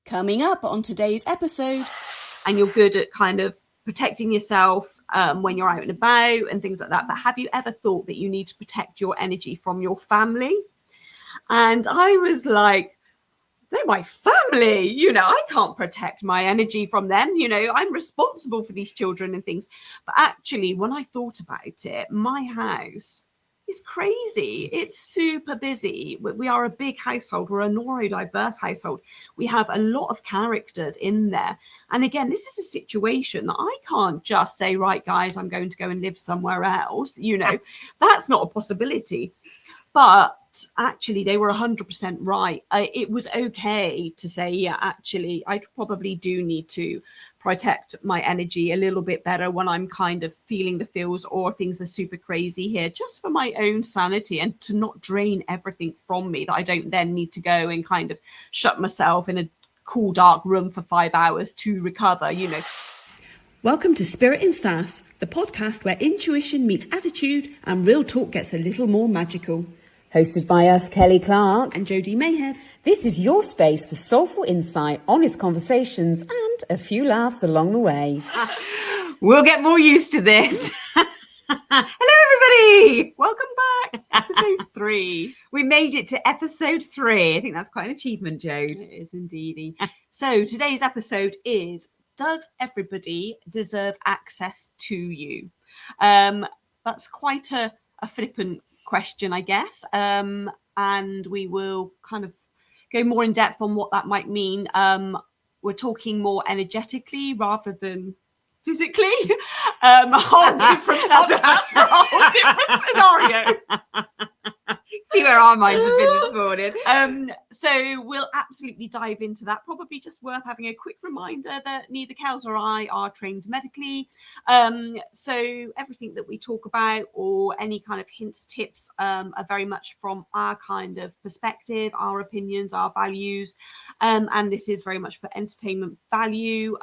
Coming up on today's episode. And you're good at kind of protecting yourself when you're out and about and things like that. But have you ever thought that you need to protect your energy from your family? And I was like, they're my family, I can't protect my energy from them. I'm responsible for these children and things. But actually, when I thought about it, my house is crazy. It's super busy. We are a big household. We're a neurodiverse household. We have a lot of characters in there. And again, this is a situation that I can't just say, right, guys, I'm going to go and live somewhere else. That's not a possibility. But actually, they were 100% right. It was okay to say, yeah, actually, I probably do need to protect my energy a little bit better when I'm kind of feeling the feels or things are super crazy here, just for my own sanity and to not drain everything from me that I don't then need to go and kind of shut myself in a cool, dark room for 5 hours to recover, Welcome to Spirit in Sass, the podcast where intuition meets attitude and real talk gets a little more magical. Hosted by us, Kelly Clark and Jodie Mayhead. This is your space for soulful insight, honest conversations, and a few laughs along the way. We'll get more used to this. Hello, everybody. Welcome back. Episode 3. We made it to episode 3. I think that's quite an achievement, Jode. It is indeed. So today's episode is, does everybody deserve access to you? That's quite a flippant question, I guess, and we will kind of go more in depth on what that might mean. We're talking more energetically rather than physically. A whole different podcast for a whole different scenario. See where our minds have been this morning. So we'll absolutely dive into that. Probably just worth having a quick reminder that neither Kels or I are trained medically. So everything that we talk about or any kind of hints, tips are very much from our kind of perspective, our opinions, our values. And this is very much for entertainment value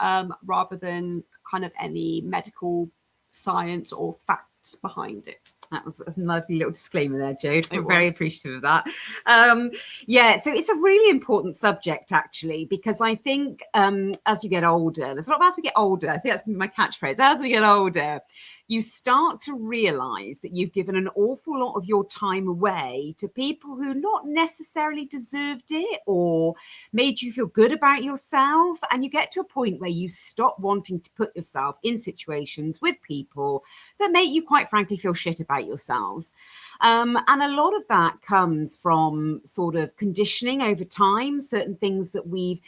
rather than kind of any medical science or facts behind it. That was a lovely little disclaimer there, Jode. I'm very appreciative of that. So it's a really important subject, actually, because I think as you get older, there's a lot of as we get older, I think that's my catchphrase, as we get older, you start to realise that you've given an awful lot of your time away to people who not necessarily deserved it or made you feel good about yourself. And you get to a point where you stop wanting to put yourself in situations with people that make you, quite frankly, feel shit about yourselves. And a lot of that comes from sort of conditioning over time, certain things that we've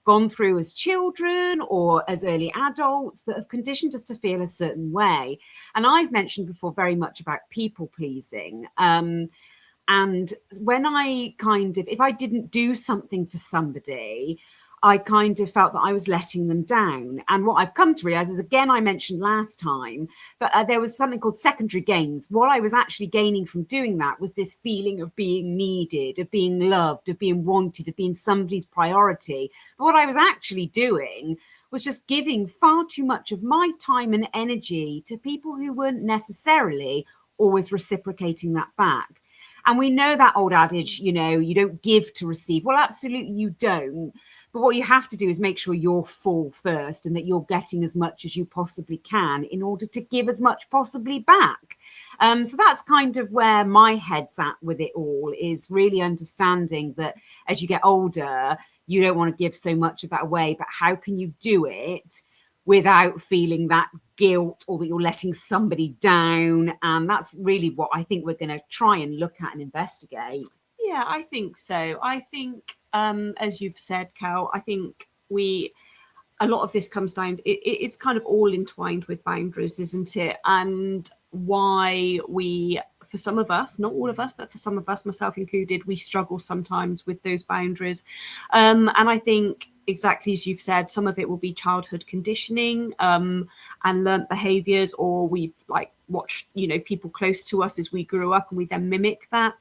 gone through as children or as early adults that have conditioned us to feel a certain way. And I've mentioned before very much about people pleasing. And when I if I didn't do something for somebody, I kind of felt that I was letting them down. And what I've come to realize is, again, I mentioned last time, but there was something called secondary gains. What I was actually gaining from doing that was this feeling of being needed, of being loved, of being wanted, of being somebody's priority. But what I was actually doing was just giving far too much of my time and energy to people who weren't necessarily always reciprocating that back. And we know that old adage, you don't give to receive. Well, absolutely you don't. But what you have to do is make sure you're full first and that you're getting as much as you possibly can in order to give as much possibly back. So that's kind of where my head's at with it all, is really understanding that as you get older, you don't want to give so much of that away, but how can you do it without feeling that guilt or that you're letting somebody down? And that's really what I think we're going to try and look at and investigate. Yeah, I think so. I think, as you've said, Cal, I think a lot of this comes down, it's kind of all entwined with boundaries, isn't it? And why for some of us, not all of us, but for some of us, myself included, we struggle sometimes with those boundaries. And I think exactly as you've said, some of it will be childhood conditioning and learnt behaviors, or we've watched, people close to us as we grew up and we then mimic that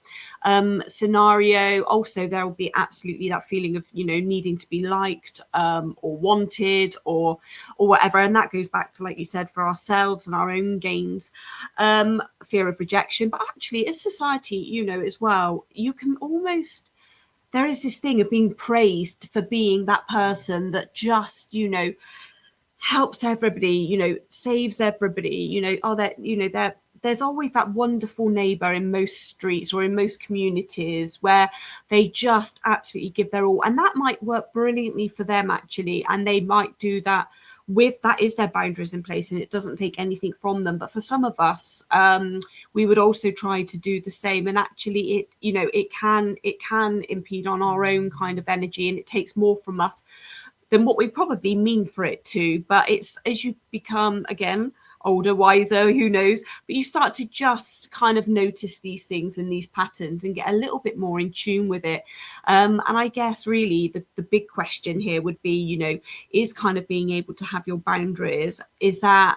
scenario. Also, there will be absolutely that feeling of, needing to be liked or wanted or whatever. And that goes back to, like you said, for ourselves and our own gains, fear of rejection. But actually, as society, as well, you can almost there is this thing of being praised for being that person that just, helps everybody, saves everybody, there's always that wonderful neighbor in most streets or in most communities where they just absolutely give their all. And that might work brilliantly for them, actually. And they might do that that is their boundaries in place, and it doesn't take anything from them. But for some of us, we would also try to do the same. And actually it can impede on our own kind of energy, and it takes more from us than what we probably mean for it to. But it's as you become, again, older, wiser, who knows, but you start to just kind of notice these things and these patterns and get a little bit more in tune with it. And I guess really the big question here would be, is kind of being able to have your boundaries, is that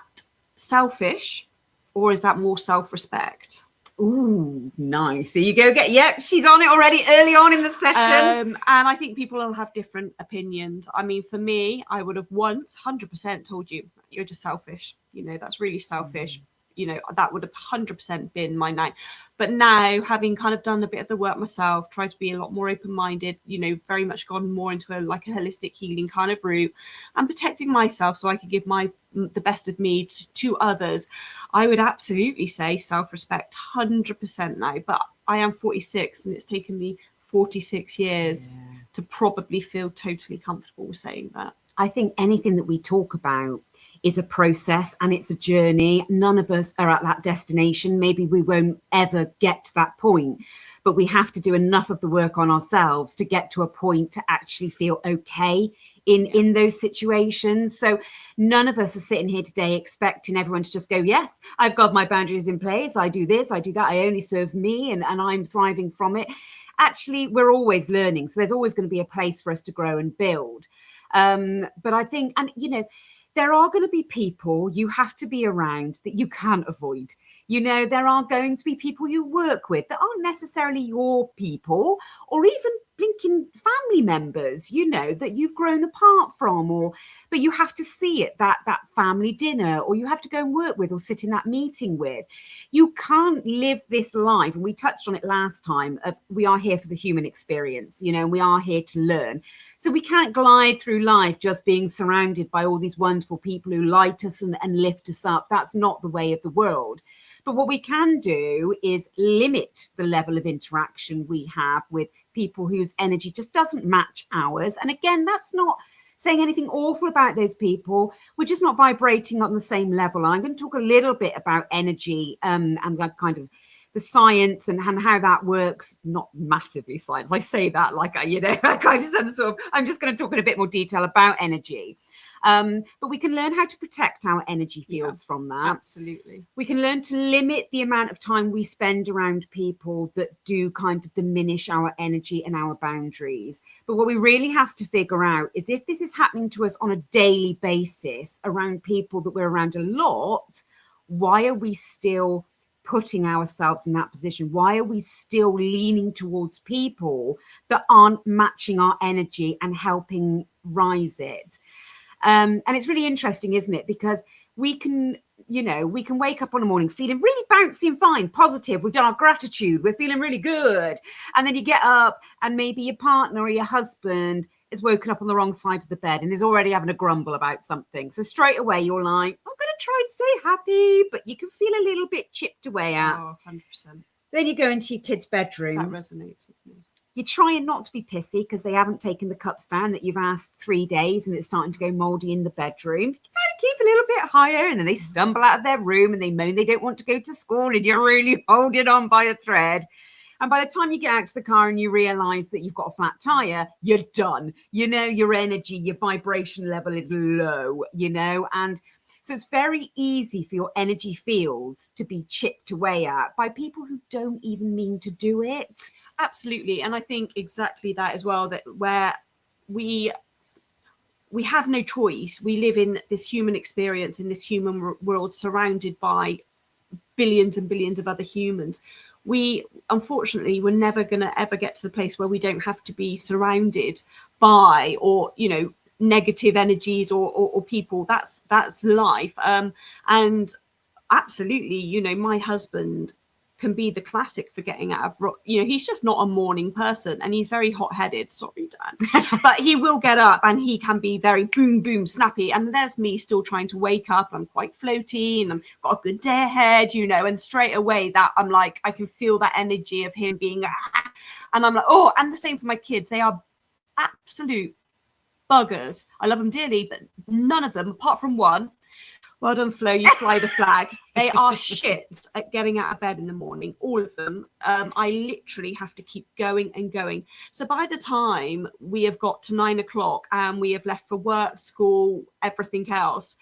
selfish or is that more self-respect? Ooh, nice. So you go yep, she's on it already early on in the session. And I think people will have different opinions. I mean, for me, I would have once 100% told you, you're just selfish. That's really selfish. That would have 100% been my night. But now, having kind of done a bit of the work myself, tried to be a lot more open-minded, very much gone more into a holistic healing kind of route and protecting myself so I could give the best of me to others, I would absolutely say self-respect 100% now. But I am 46 and it's taken me 46 years to probably feel totally comfortable with saying that. I think anything that we talk about is a process and it's a journey. None of us are at that destination. Maybe we won't ever get to that point, but we have to do enough of the work on ourselves to get to a point to actually feel okay in those situations. So none of us are sitting here today expecting everyone to just go, yes, I've got my boundaries in place. I do this, I do that. I only serve me and I'm thriving from it. Actually, we're always learning. So there's always going to be a place for us to grow and build. But I think, and there are going to be people you have to be around that you can't avoid. There are going to be people you work with that aren't necessarily your people, or even blinking family members, that you've grown apart from, but you have to see it, that family dinner, or you have to go and work with or sit in that meeting with. You can't live this life, and we touched on it last time, of we are here for the human experience, and we are here to learn. So we can't glide through life just being surrounded by all these wonderful people who light us and lift us up. That's not the way of the world. But what we can do is limit the level of interaction we have with people whose energy just doesn't match ours. And again, that's not saying anything awful about those people. We're just not vibrating on the same level. I'm going to talk a little bit about energy and kind of the science and how that works. Not massively science. I say that like, kind of some sort of, I'm just going to talk in a bit more detail about energy. But we can learn how to protect our energy fields from that. Absolutely. We can learn to limit the amount of time we spend around people that do kind of diminish our energy and our boundaries. But what we really have to figure out is if this is happening to us on a daily basis around people that we're around a lot, why are we still putting ourselves in that position? Why are we still leaning towards people that aren't matching our energy and helping rise it? And it's really interesting, isn't it? Because we can wake up on a morning feeling really bouncy and fine, positive. We've done our gratitude. We're feeling really good. And then you get up and maybe your partner or your husband is woken up on the wrong side of the bed and is already having a grumble about something. So straight away, you're like, I'm going to try and stay happy, but you can feel a little bit chipped away at. Oh, 100%. Then you go into your kid's bedroom. That resonates with me. You're trying not to be pissy because they haven't taken the cups down that you've asked 3 days and it's starting to go mouldy in the bedroom. You try to keep a little bit higher and then they stumble out of their room and they moan they don't want to go to school and you're really holding on by a thread. And by the time you get out to the car and you realize that you've got a flat tire, you're done. Your energy, your vibration level is low, and so it's very easy for your energy fields to be chipped away at by people who don't even mean to do it. Absolutely. And I think exactly that as well, that where we have no choice. We live in this human experience, in this human world, surrounded by billions and billions of other humans. We, unfortunately, we're never going to ever get to the place where we don't have to be surrounded by, or, negative energies or people. That's life. And absolutely, my husband can be the classic for getting out of, he's just not a morning person, and he's very hot-headed. Sorry, Dan. But he will get up and he can be very boom, boom, snappy. And there's me still trying to wake up. I'm quite floaty and I've got a good day ahead, and straight away that I'm like, I can feel that energy of him being, and I'm like, oh, and the same for my kids. They are absolute buggers. I love them dearly, but none of them, apart from one, well done, Flo, you fly the flag. They are shit at getting out of bed in the morning, all of them. I literally have to keep going and going. So by the time we have got to 9 o'clock and we have left for work, school, everything else,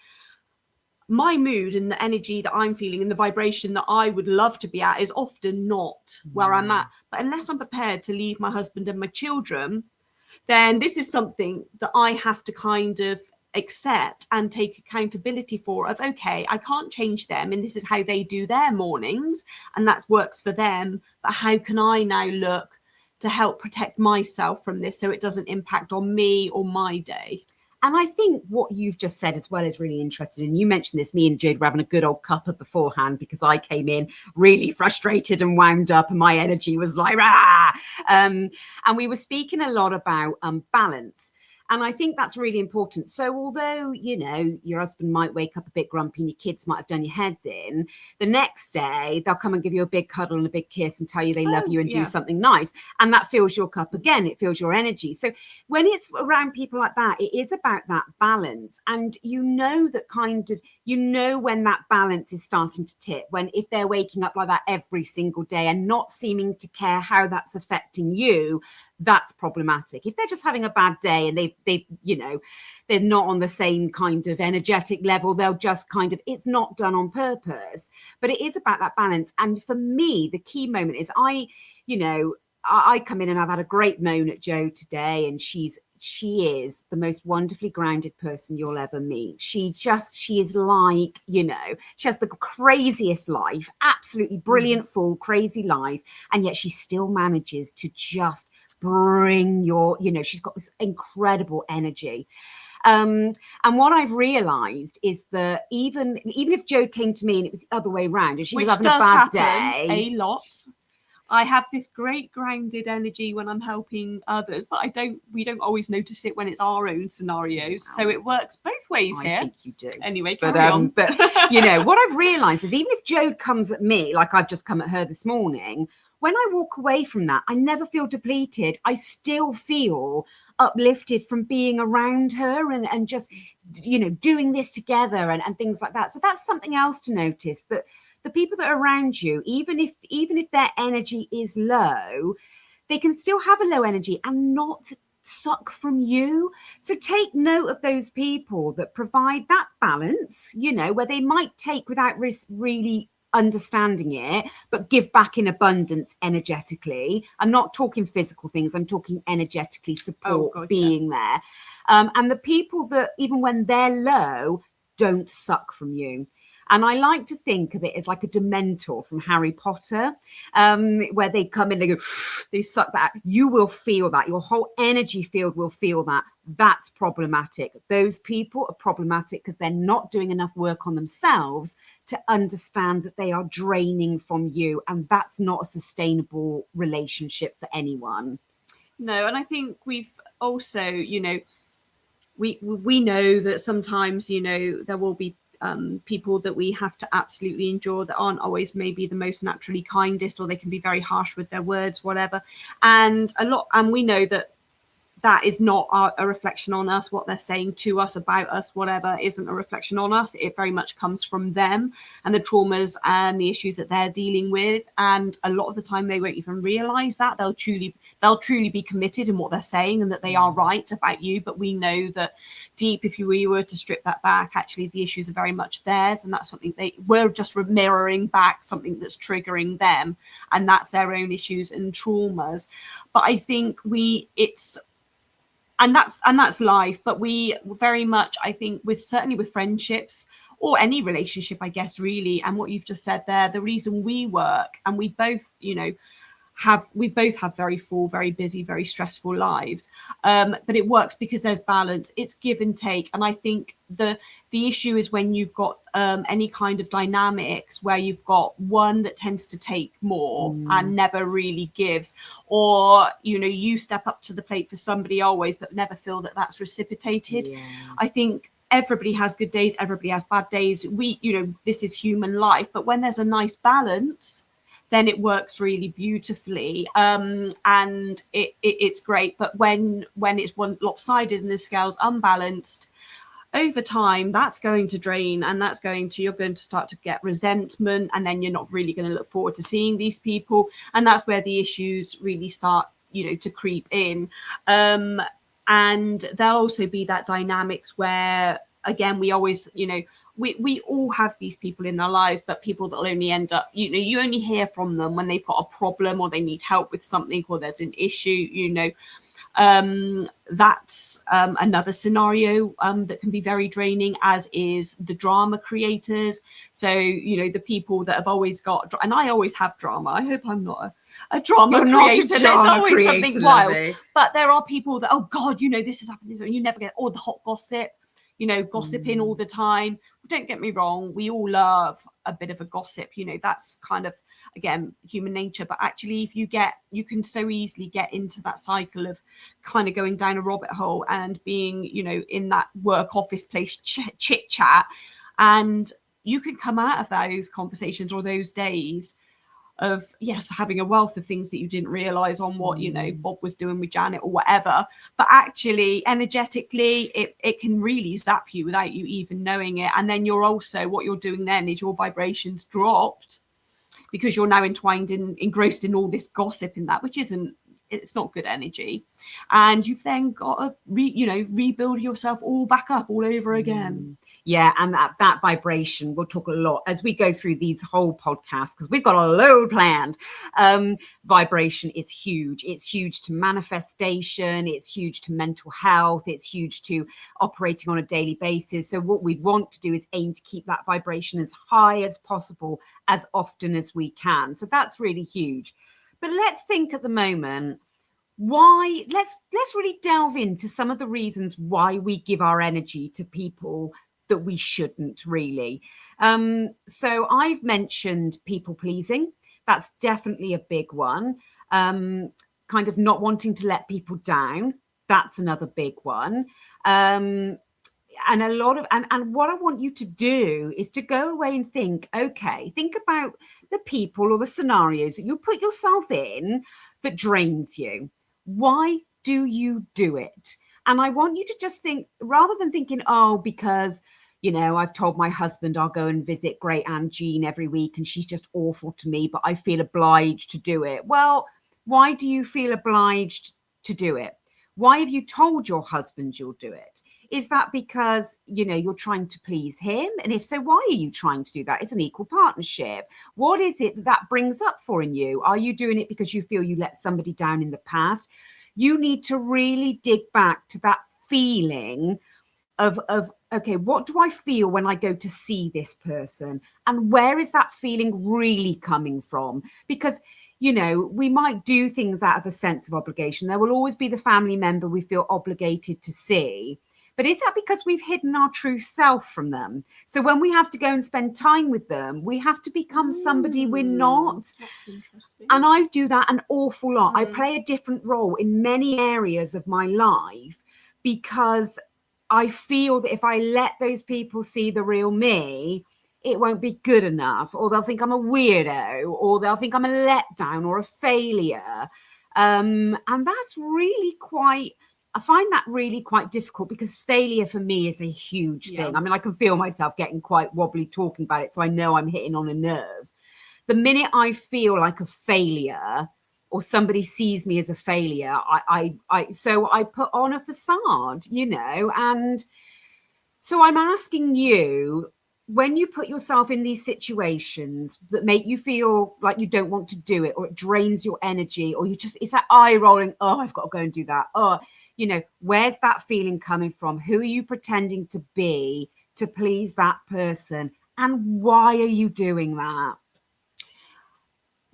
my mood and the energy that I'm feeling and the vibration that I would love to be at is often not where I'm at. But unless I'm prepared to leave my husband and my children, then this is something that I have to kind of accept and take accountability for, of okay, I can't change them and this is how they do their mornings and that works for them, but how can I now look to help protect myself from this so it doesn't impact on me or my day? And I think what you've just said as well is really interesting. And you mentioned this, me and Jude were having a good old cuppa beforehand because I came in really frustrated and wound up and my energy was like, rah! And we were speaking a lot about balance. And I think that's really important. So although, your husband might wake up a bit grumpy and your kids might have done your head in, the next day they'll come and give you a big cuddle and a big kiss and tell you they love you and do something nice. And that fills your cup again. It fills your energy. So when it's around people like that, it is about that balance. And that when that balance is starting to tip, when if they're waking up like that every single day and not seeming to care how that's affecting you, that's problematic. If they're just having a bad day and they're not on the same kind of energetic level, they'll just it's not done on purpose, but it is about that balance. And for me, the key moment is I come in and I've had a great moan at Jo today, and she is the most wonderfully grounded person you'll ever meet. She is like, she has the craziest life, absolutely brilliant, full, crazy life. And yet she still manages to just bring she's got this incredible energy. And what I've realized is that even if Jo came to me and it was the other way around and she was having a bad day, a lot. I have this great grounded energy when I'm helping others, but we don't always notice it when it's our own scenarios. So it works both ways here. I think you do. Anyway, carry on. But what I've realized is even if Jo comes at me, like I've just come at her this morning, when I walk away from that, I never feel depleted. I still feel uplifted from being around her and just, doing this together and things like that. So that's something else to notice, that the people that are around you, even if their energy is low, they can still have a low energy and not suck from you. So take note of those people that provide that balance, where they might take without really understanding it, but give back in abundance energetically. I'm not talking physical things, I'm talking energetically support being there. And the people that even when they're low, don't suck from you. And I like to think of it as like a Dementor from Harry Potter, where they come in, they go, they suck that. You will feel that. Your whole energy field will feel that. That's problematic. Those people are problematic because they're not doing enough work on themselves to understand that they are draining from you. And that's not a sustainable relationship for anyone. No, and I think we've also, we know that sometimes, there will be people that we have to absolutely endure that aren't always maybe the most naturally kindest, or they can be very harsh with their words, whatever. And we know that is not a reflection on us. What they're saying to us, about us, whatever, isn't a reflection on us. It very much comes from them and the traumas and the issues that they're dealing with. And a lot of the time they won't even realize that. They'll truly be committed in what they're saying and that they are right about you. But we know that deep, if we were to strip that back, actually the issues are very much theirs. And that's something we're just mirroring back something that's triggering them. And that's their own issues and traumas. But I think and that's life. But we very much, I think, certainly with friendships or any relationship, I guess, really, and what you've just said there, the reason we work and we both, we both have very full, very busy, very stressful lives. But it works because there's balance. It's give and take. And I think the issue is when you've got any kind of dynamics where you've got one that tends to take more and never really gives, or you step up to the plate for somebody always, but never feel that that's reciprocated. Yeah. I think everybody has good days, everybody has bad days. This is human life, but when there's a nice balance, then it works really beautifully, and it's great. But when it's one lopsided and the scale's unbalanced, over time that's going to drain, and you're going to start to get resentment, and then you're not really going to look forward to seeing these people, and that's where the issues really start to creep in. And there'll also be that dynamics where, again, we always we all have these people in our lives, but people that will only end up, you only hear from them when they've got a problem or they need help with something or there's an issue. That's another scenario that can be very draining, as is the drama creators. So the people that have always got, and I always have drama. I hope I'm not a drama creator. There's always something wild. But there are people that, oh God, this is happening, and you never get all the hot gossip. Gossiping all the time. Don't get me wrong, we all love a bit of a gossip. That's kind of, again, human nature. But actually, if you can so easily get into that cycle of kind of going down a rabbit hole and being, in that work office place chit chat, and you can come out of those conversations or those days of, yes, having a wealth of things that you didn't realize on what Bob was doing with Janet or whatever, but actually energetically it can really zap you without you even knowing it. And then you're also, what you're doing then is your vibrations dropped because you're now engrossed in all this gossip in that, which it's not good energy. And you've then got to rebuild yourself all back up all over again. Yeah, and that vibration, we'll talk a lot as we go through these whole podcasts, because we've got a load planned. Vibration is huge. It's huge to manifestation. It's huge to mental health. It's huge to operating on a daily basis. So what we want to do is aim to keep that vibration as high as possible, as often as we can. So that's really huge. But let's think at the moment, let's really delve into some of the reasons why we give our energy to people that we shouldn't really. So I've mentioned people pleasing. That's definitely a big one. Kind of not wanting to let people down. That's another big one. And a lot of, and what I want you to do is to go away and think about the people or the scenarios that you put yourself in that drains you. Why do you do it? And I want you to just think, rather than thinking, because, I've told my husband I'll go and visit Great Aunt Jean every week and she's just awful to me, but I feel obliged to do it. Well, why do you feel obliged to do it? Why have you told your husband you'll do it? Is that because, you're trying to please him? And if so, why are you trying to do that? It's an equal partnership. What is it that brings up for in you? Are you doing it because you feel you let somebody down in the past? You need to really dig back to that feeling of okay, what do I feel when I go to see this person? And where is that feeling really coming from? Because, we might do things out of a sense of obligation. There will always be the family member we feel obligated to see. But is that because we've hidden our true self from them? So when we have to go and spend time with them, we have to become somebody we're not. That's interesting. And I do that an awful lot. I play a different role in many areas of my life because I feel that if I let those people see the real me, it won't be good enough, or they'll think I'm a weirdo, or they'll think I'm a letdown or a failure. And that's really I find that really quite difficult, because failure for me is a huge thing. I mean, I can feel myself getting quite wobbly talking about it, so I know I'm hitting on a nerve. The minute I feel like a failure, or somebody sees me as a failure, so I put on a facade, and so I'm asking you, when you put yourself in these situations that make you feel like you don't want to do it, or it drains your energy, or it's that eye rolling, I've got to go and do that. Where's that feeling coming from? Who are you pretending to be to please that person? And why are you doing that?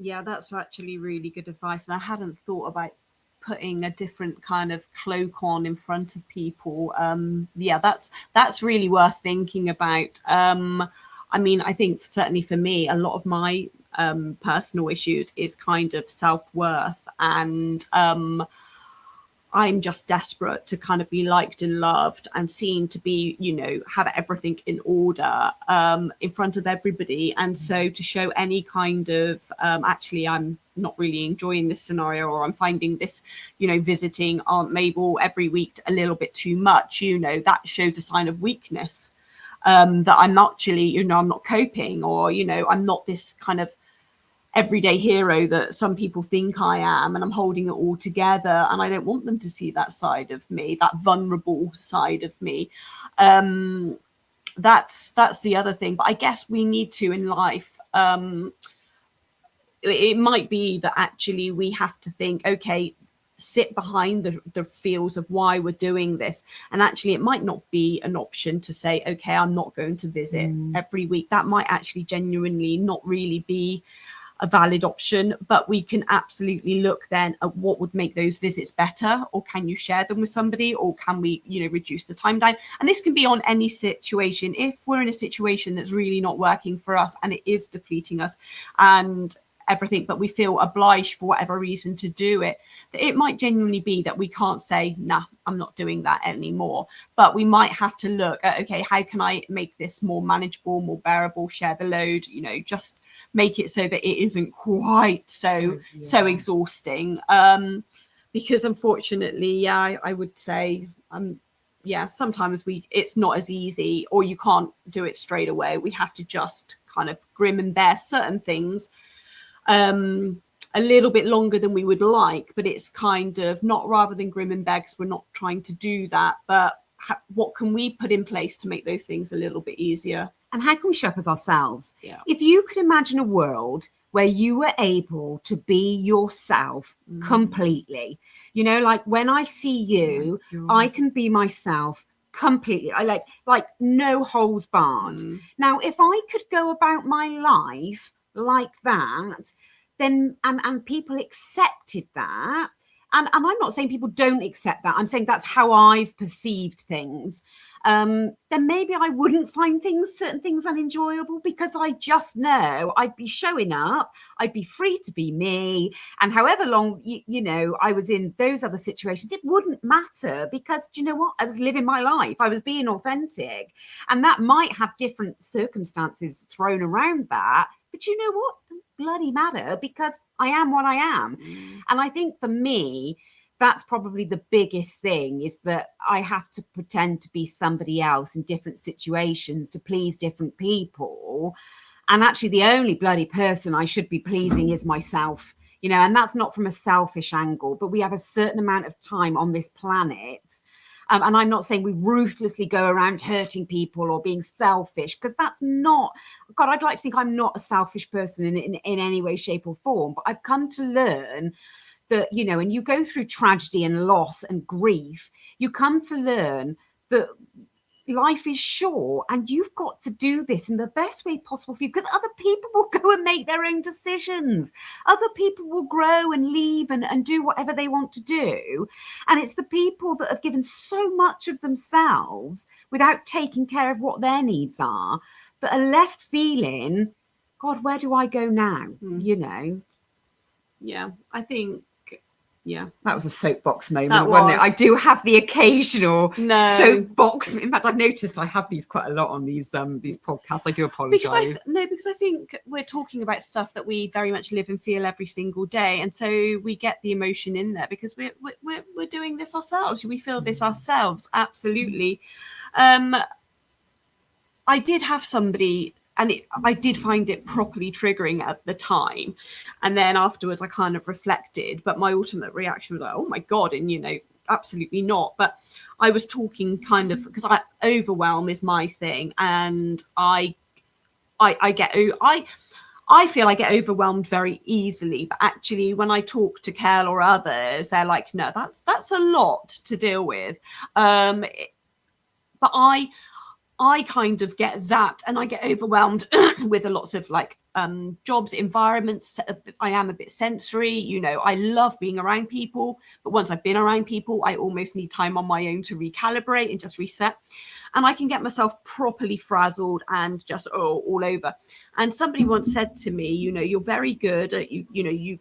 Yeah, that's actually really good advice. And I hadn't thought about putting a different kind of cloak on in front of people. Yeah, that's really worth thinking about. I mean, I think certainly for me, a lot of my personal issues is kind of self-worth, and I'm just desperate to kind of be liked and loved and seen to be, have everything in order in front of everybody. And so to show any kind of, actually, I'm not really enjoying this scenario, or I'm finding this, visiting Aunt Mabel every week a little bit too much, that shows a sign of weakness. That I'm actually, I'm not coping, or, I'm not this kind of everyday hero that some people think I am, and I'm holding it all together, and I don't want them to see that side of me, that vulnerable side of me. That's the other thing. But I guess we need to in life, it might be that actually we have to think, okay, sit behind the feels of why we're doing this, and actually it might not be an option to say, okay, I'm not going to visit every week. That might actually genuinely not really be a valid option, but we can absolutely look then at what would make those visits better, or can you share them with somebody, or can we, reduce the time down? And this can be on any situation. If we're in a situation that's really not working for us and it is depleting us and everything, but we feel obliged for whatever reason to do it, it might genuinely be that we can't say, nah, I'm not doing that anymore. But we might have to look at, okay, how can I make this more manageable, more bearable, share the load, just make it so that it isn't quite so exhausting. Because unfortunately, I would say, sometimes it's not as easy, or you can't do it straight away. We have to just kind of grim and bear certain things a little bit longer than we would like, but it's kind of not, rather than grim and bear, because we're not trying to do that, but what can we put in place to make those things a little bit easier? And how can we show up as ourselves? Yeah. If you could imagine a world where you were able to be yourself completely, like when I see you, I can be myself completely. I like no holds barred. Now, if I could go about my life like that, then and people accepted that, and I'm not saying people don't accept that, I'm saying that's how I've perceived things, then maybe I wouldn't find certain things unenjoyable, because I just know I'd be showing up, I'd be free to be me, and however long I was in those other situations, it wouldn't matter, because do you know what, I was living my life, I was being authentic, and that might have different circumstances thrown around that, but you know what, it doesn't bloody matter, because I am what I am. And I think for me, that's probably the biggest thing, is that I have to pretend to be somebody else in different situations to please different people. And actually the only bloody person I should be pleasing is myself, and that's not from a selfish angle, but we have a certain amount of time on this planet. And I'm not saying we ruthlessly go around hurting people or being selfish, because that's not, God, I'd like to think I'm not a selfish person in any way, shape or form. But I've come to learn that, and you go through tragedy and loss and grief, you come to learn that life is short, and you've got to do this in the best way possible for you, because other people will go and make their own decisions. Other people will grow and leave and do whatever they want to do. And it's the people that have given so much of themselves without taking care of what their needs are, that are left feeling, God, where do I go now? Yeah, I think, that was a soapbox moment, wasn't it? I do have the occasional soapbox. In fact, I've noticed I have these quite a lot on these podcasts. I do apologise. Because I think we're talking about stuff that we very much live and feel every single day, and so we get the emotion in there because we're doing this ourselves. We feel this ourselves, absolutely. I did have somebody, and I did find it properly triggering at the time. And then afterwards, I kind of reflected. But my ultimate reaction was like, oh, my God. And, absolutely not. But I was talking kind of, because overwhelm is my thing. And I feel I get overwhelmed very easily. But actually, when I talk to Kel or others, they're like, no, that's a lot to deal with. But I kind of get zapped and I get overwhelmed with a lots of like jobs, environments. I am a bit sensory, you know, I love being around people, but once I've been around people, I almost need time on my own to recalibrate and just reset. And I can get myself properly frazzled and just all over. And somebody once said to me, you know, you're very good at you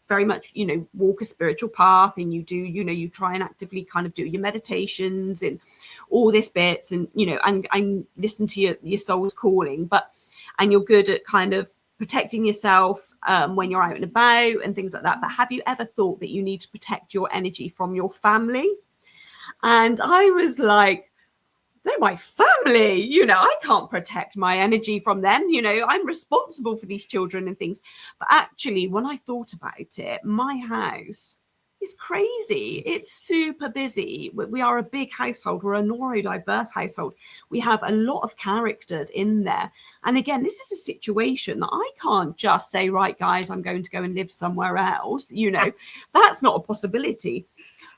very much, you know, walk a spiritual path, and you do, you know, you try and actively kind of do your meditations and all this bits, and, you know, and listen to your soul's calling, and you're good at kind of protecting yourself when you're out and about and things like that. But have you ever thought that you need to protect your energy from your family? And I was like, they're my family, you know, I can't protect my energy from them, you know, I'm responsible for these children and things. But actually, when I thought about it, my house is crazy. It's super busy. We are a big household. We're a neurodiverse household. We have a lot of characters in there. And again, this is a situation that I can't just say, right, guys, I'm going to go and live somewhere else. You know, that's not a possibility.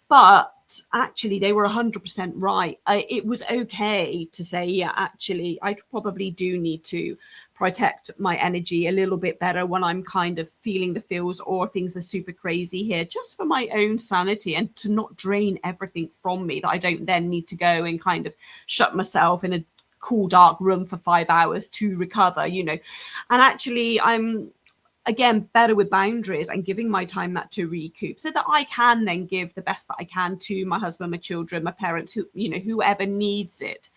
But actually, they were 100% right. It was okay to say, yeah, actually, I probably do need to protect my energy a little bit better when I'm kind of feeling the feels or things are super crazy here, just for my own sanity, and to not drain everything from me that I don't then need to go and kind of shut myself in a cool, dark room for 5 hours to recover, you know. And actually, I'm again better with boundaries and giving my time that to recoup, so that I can then give the best that I can to my husband, my children, my parents, who, you know, whoever needs it.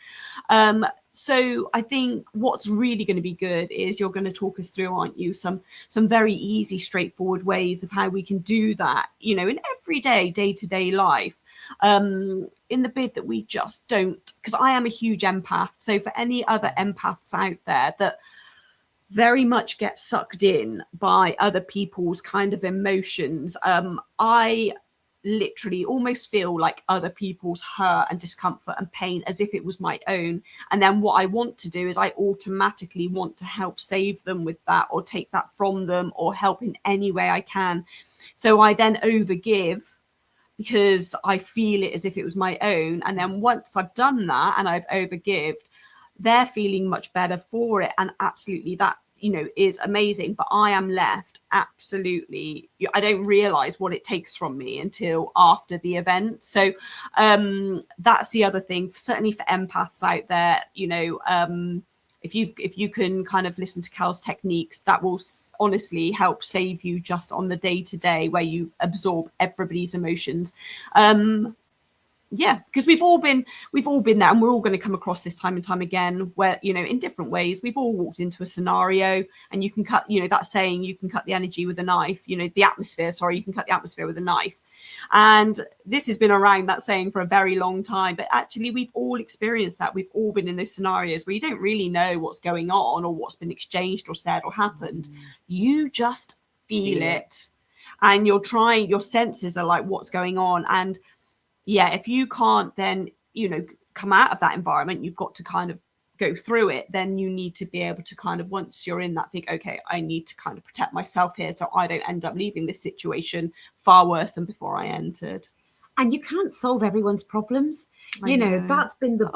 So I think what's really going to be good is you're going to talk us through, aren't you, some very easy, straightforward ways of how we can do that, you know, in everyday, day-to-day life, in the bid that we just don't, because I am a huge empath. So for any other empaths out there that very much get sucked in by other people's kind of emotions, I literally almost feel like other people's hurt and discomfort and pain as if it was my own. And then what I want to do is I automatically want to help save them with that, or take that from them, or help in any way I can. So I then overgive because I feel it as if it was my own. And then once I've done that and I've overgived, they're feeling much better for it, and absolutely that, you know, is amazing. But I am left absolutely, I don't realize what it takes from me until after the event. So that's the other thing, certainly for empaths out there, you know, if you can kind of listen to Cal's techniques, that will honestly help save you just on the day-to-day where you absorb everybody's emotions. Yeah, because we've all been there, and we're all going to come across this time and time again, where, you know, in different ways, we've all walked into a scenario, and you can cut, you know, that saying, you can cut the energy with a knife, you know, the atmosphere, sorry, you can cut the atmosphere with a knife. And this has been around, that saying, for a very long time. But actually, we've all experienced that. We've all been in those scenarios where you don't really know what's going on or what's been exchanged or said or happened. You just feel it, and you're trying, your senses are like, what's going on? And yeah, if you can't then, you know, come out of that environment, you've got to kind of go through it. Then you need to be able to kind of, once you're in that, think, okay, I need to kind of protect myself here, so I don't end up leaving this situation far worse than before I entered. And you can't solve everyone's problems. You know, that's been the,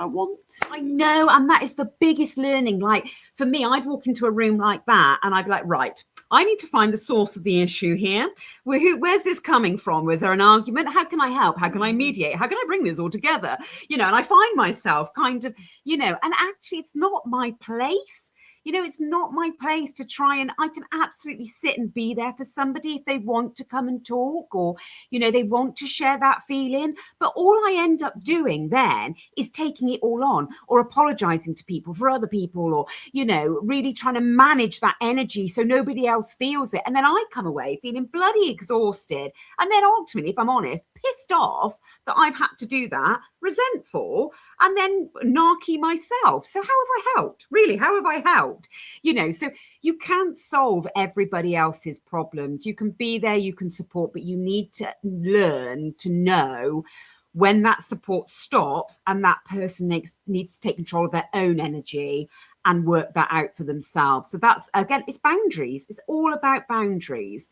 I know, and that is the biggest learning. Like for me, I'd walk into a room like that and I'd be like, right, I need to find the source of the issue here. Where's this coming from? Was there an argument? How can I help? How can I mediate? How can I bring this all together? You know, and I find myself kind of, you know, and actually it's not my place. You know, it's not my place to try, and I can absolutely sit and be there for somebody if they want to come and talk, or, you know, they want to share that feeling. But all I end up doing then is taking it all on, or apologizing to people for other people, or, you know, really trying to manage that energy so nobody else feels it. And then I come away feeling bloody exhausted. And then ultimately, if I'm honest, pissed off that I've had to do that, resentful, and then narky myself. So how have I helped? Really, how have I helped? You know, so you can't solve everybody else's problems. You can be there, you can support, but you need to learn to know when that support stops and that person needs to take control of their own energy and work that out for themselves. So that's, again, it's boundaries. It's all about boundaries.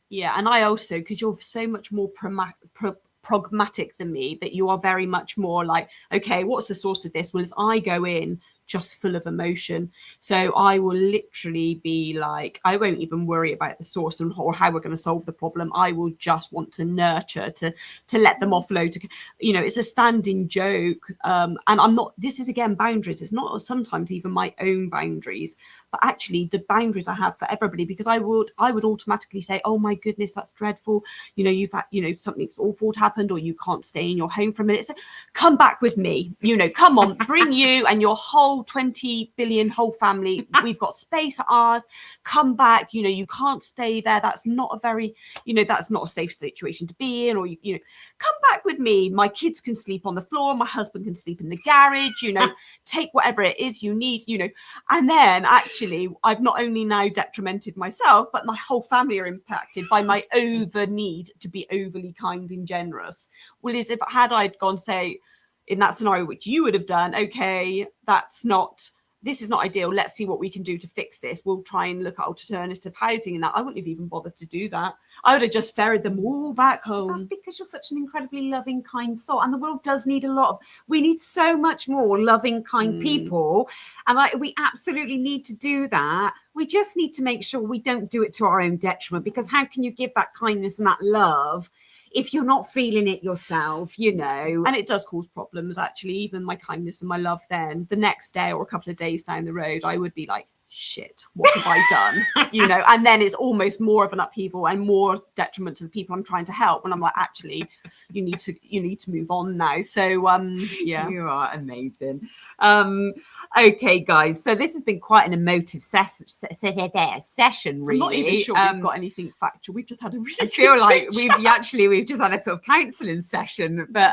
Yeah, and I also, because you're so much more pragmatic than me, that you are very much more like, okay, what's the source of this? Well, as I go in just full of emotion, so I will literally be like, I won't even worry about the source or how we're going to solve the problem. I will just want to nurture, to let them offload, to, you know, it's a standing joke. And I'm not, this is again boundaries, it's not sometimes even my own boundaries, but actually the boundaries I have for everybody, because I would automatically say, oh my goodness, that's dreadful, you know, you've had, you know, something's awful happened, or you can't stay in your home for a minute, so come back with me, you know, come on, bring you and your whole 20 billion whole family, we've got space at ours, come back, you know, you can't stay there, that's not a very, you know, that's not a safe situation to be in, or you know, come back with me, my kids can sleep on the floor, my husband can sleep in the garage, you know, take whatever it is you need, you know. And then actually I've not only now detrimented myself, but my whole family are impacted by my over need to be overly kind and generous. Well, as if had I'd gone, say, in that scenario, which you would have done, okay, this is not ideal, let's see what we can do to fix this, we'll try and look at alternative housing, and that, I wouldn't have even bothered to do that. I would have just ferried them all back home. That's because you're such an incredibly loving, kind soul, and the world does need we need so much more loving, kind people, and we absolutely need to do that. We just need to make sure we don't do it to our own detriment, because how can you give that kindness and that love if you're not feeling it yourself, you know? And it does cause problems, actually. Even my kindness and my love, then the next day or a couple of days down the road, I would be like, shit, what have I done? You know, and then it's almost more of an upheaval and more detriment to the people I'm trying to help. And I'm like, actually, you need to move on now. So yeah, you are amazing. Okay, guys, so this has been quite an emotive session, really. I'm not even sure we've got anything factual. We've just had a really I feel like we've just had a sort of counselling session. But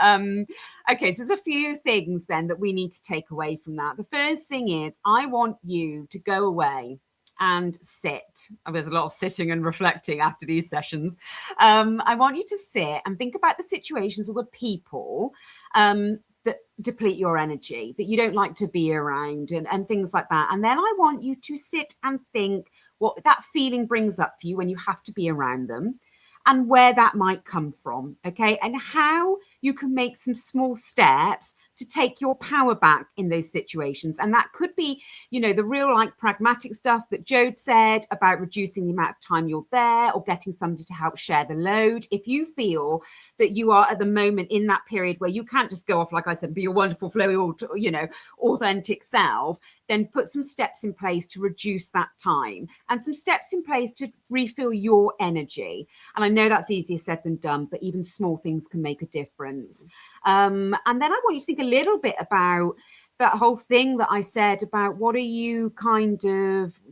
okay, so there's a few things then that we need to take away from that. The first thing is, I want you to go away and sit. There's a lot of sitting and reflecting after these sessions. I want you to sit and think about the situations or the people that deplete your energy, that you don't like to be around, and things like that. And then I want you to sit and think what that feeling brings up for you when you have to be around them, and where that might come from, okay? And how you can make some small steps to take your power back in those situations. And that could be, you know, the real like pragmatic stuff that Jode said about reducing the amount of time you're there, or getting somebody to help share the load. If you feel that you are at the moment in that period where you can't just go off, like I said, be your wonderful, flowy, you know, authentic self, then put some steps in place to reduce that time, and some steps in place to refill your energy. And I know that's easier said than done, but even small things can make a difference. And then I want you to think a little bit about that whole thing that I said about what are you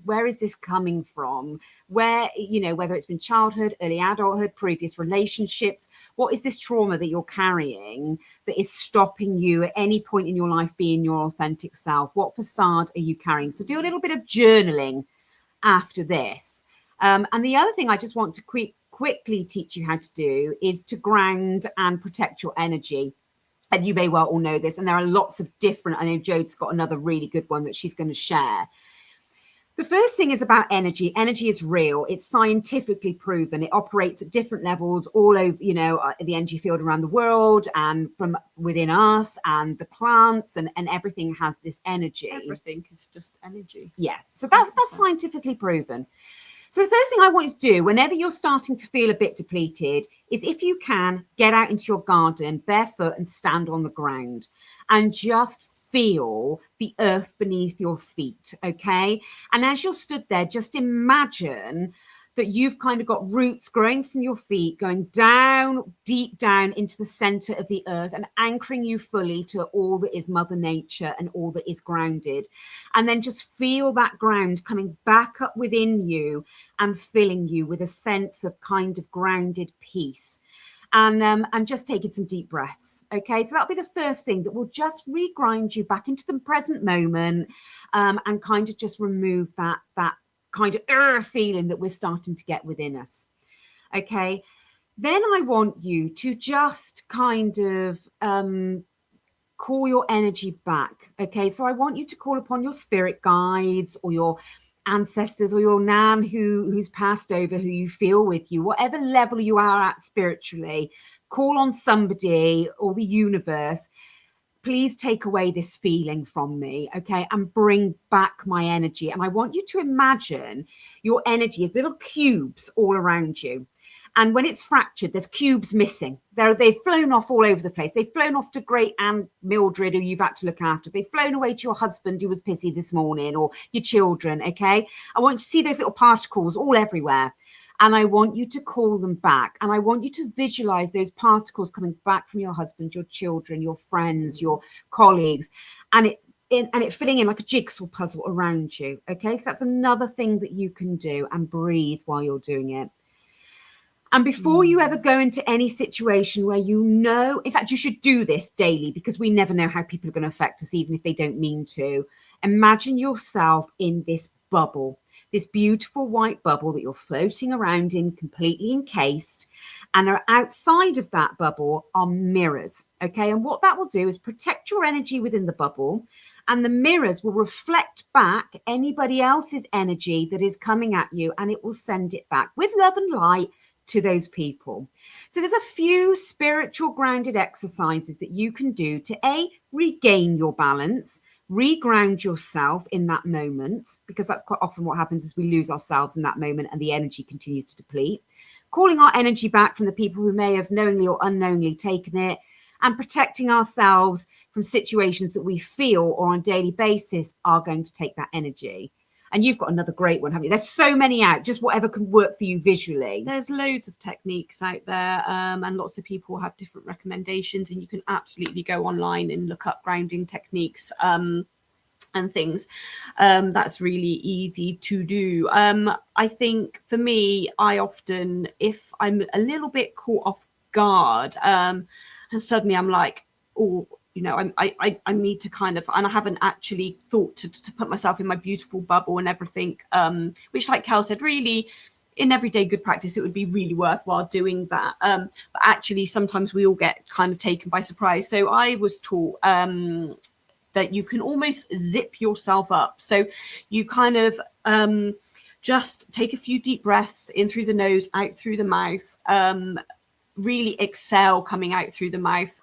where is this coming from? Where, you know, whether it's been childhood, early adulthood, previous relationships, what is this trauma that you're carrying that is stopping you at any point in your life being your authentic self? What facade are you carrying? So do a little bit of journaling after this. And the other thing I just want to quickly teach you how to do is to ground and protect your energy. And you may well all know this, and there are lots of different, I know Jode's got another really good one that she's going to share. The first thing is about energy. Energy is real. It's scientifically proven. It operates at different levels all over, you know, the energy field around the world and from within us, and the plants and everything has this energy. Everything is just energy. Yeah. So that's scientifically proven. So the first thing I want you to do whenever you're starting to feel a bit depleted is, if you can, get out into your garden barefoot and stand on the ground and just feel the earth beneath your feet, okay? And as you're stood there, just imagine that you've kind of got roots growing from your feet, going down, deep down into the center of the earth and anchoring you fully to all that is Mother Nature and all that is grounded. And then just feel that ground coming back up within you and filling you with a sense of kind of grounded peace. And just taking some deep breaths. Okay, so that'll be the first thing that will just regrind you back into the present moment, and kind of just remove that kind of feeling that we're starting to get within us. Okay, then I want you to just kind of call your energy back. Okay, so I want you to call upon your spirit guides or your ancestors or your nan who's passed over, who you feel with you, whatever level you are at spiritually. call on somebody or the universe. Please take away this feeling from me, okay, and bring back my energy. And I want you to imagine your energy as little cubes all around you. And when it's fractured, there's cubes missing. They've flown off all over the place. They've flown off to great Aunt Mildred, who you've had to look after. They've flown away to your husband, who was pissy this morning, or your children, okay? I want you to see those little particles all everywhere. And I want you to call them back. And I want you to visualize those particles coming back from your husband, your children, your friends, your colleagues, and it fitting in like a jigsaw puzzle around you, okay? So that's another thing that you can do, and breathe while you're doing it. And before you ever go into any situation where you know, in fact, you should do this daily, because we never know how people are going to affect us, even if they don't mean to. Imagine yourself in this bubble, this beautiful white bubble that you're floating around in, completely encased. And outside of that bubble are mirrors, okay? And what that will do is protect your energy within the bubble. And the mirrors will reflect back anybody else's energy that is coming at you, and it will send it back with love and light to those people. So there's a few spiritual grounded exercises that you can do to regain your balance, reground yourself in that moment, because that's quite often what happens is we lose ourselves in that moment and the energy continues to deplete. Calling our energy back from the people who may have knowingly or unknowingly taken it, and protecting ourselves from situations that we feel or on a daily basis are going to take that energy. And you've got another great one, haven't you? There's so many out, just whatever can work for you visually. There's loads of techniques out there, and lots of people have different recommendations, and you can absolutely go online and look up grounding techniques and things. That's really easy to do. I think for me, I often, if I'm a little bit caught off guard, and suddenly I'm like, oh, you know, I need to kind of, and I haven't actually thought to put myself in my beautiful bubble and everything, which, like Kel said, really in everyday good practice, it would be really worthwhile doing that. But actually, sometimes we all get kind of taken by surprise. So I was taught that you can almost zip yourself up. So you kind of just take a few deep breaths in through the nose, out through the mouth, really exhale coming out through the mouth.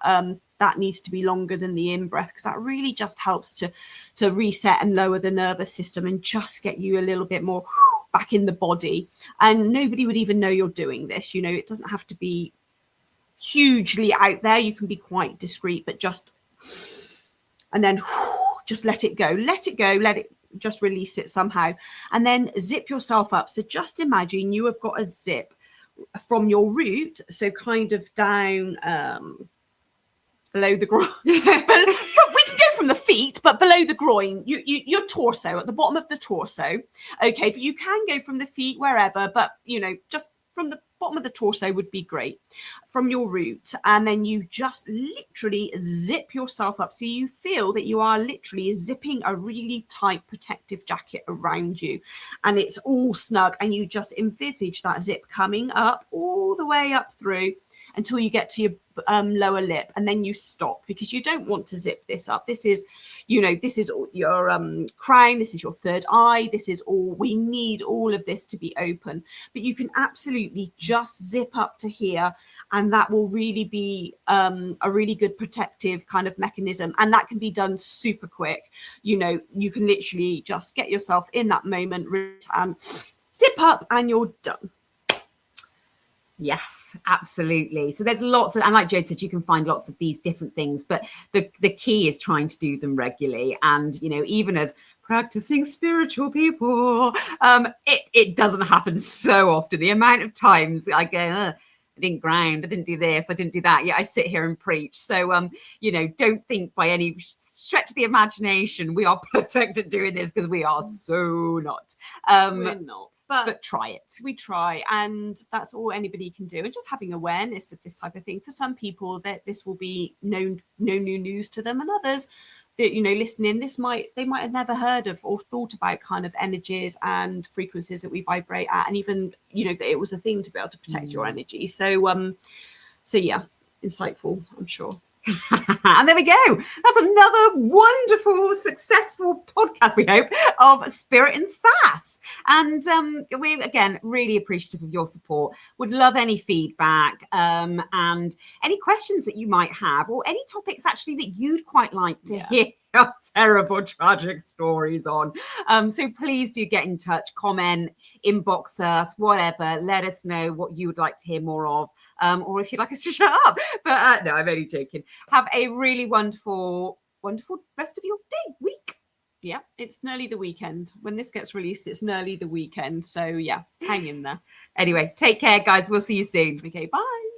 That needs to be longer than the in-breath, because that really just helps to reset and lower the nervous system and just get you a little bit more back in the body. And nobody would even know you're doing this. You know, it doesn't have to be hugely out there. You can be quite discreet, but just, and then just let it go, let it just release it somehow. And then zip yourself up. So just imagine you have got a zip from your root, so kind of down below the groin. We can go from the feet, but below the groin, your torso, at the bottom of the torso. Okay, but you can go from the feet wherever, but you know, just from the bottom of the torso would be great, from your root. And then you just literally zip yourself up, so you feel that you are literally zipping a really tight protective jacket around you, and it's all snug, and you just envisage that zip coming up all the way up through until you get to your lower lip, and then you stop, because you don't want to zip this up. This is, you know, this is your crown, this is your third eye, this is all, we need all of this to be open. But you can absolutely just zip up to here, and that will really be a really good protective kind of mechanism, and that can be done super quick. You know, you can literally just get yourself in that moment and zip up, and you're done. Yes, absolutely. So there's lots of, and like Jode said, you can find lots of these different things, but the key is trying to do them regularly. And, you know, even as practicing spiritual people, it doesn't happen so often. The amount of times I go, I didn't ground, I didn't do this, I didn't do that. Yeah, I sit here and preach. So, you know, don't think by any stretch of the imagination we are perfect at doing this, because we are so not. We're not. But try it. We try, and that's all anybody can do. And just having awareness of this type of thing. For some people, that this will be no new news to them, and others that, you know, listening, they might have never heard of or thought about kind of energies and frequencies that we vibrate at, and even, you know, that it was a thing to be able to protect your energy. So yeah, insightful, I'm sure. And there we go. That's another wonderful, successful podcast, we hope, of Spirit and Sass. And we're, again, really appreciative of your support. Would love any feedback and any questions that you might have, or any topics actually that you'd quite like to hear our terrible, tragic stories on. So please do get in touch, comment, inbox us, whatever. Let us know what you would like to hear more of, or if you'd like us to shut up. But no, I'm only joking. Have a really wonderful rest of your day, week. Yeah, it's nearly the weekend. When this gets released, it's nearly the weekend. So yeah, hang in there. Anyway, take care, guys. We'll see you soon. Okay, bye.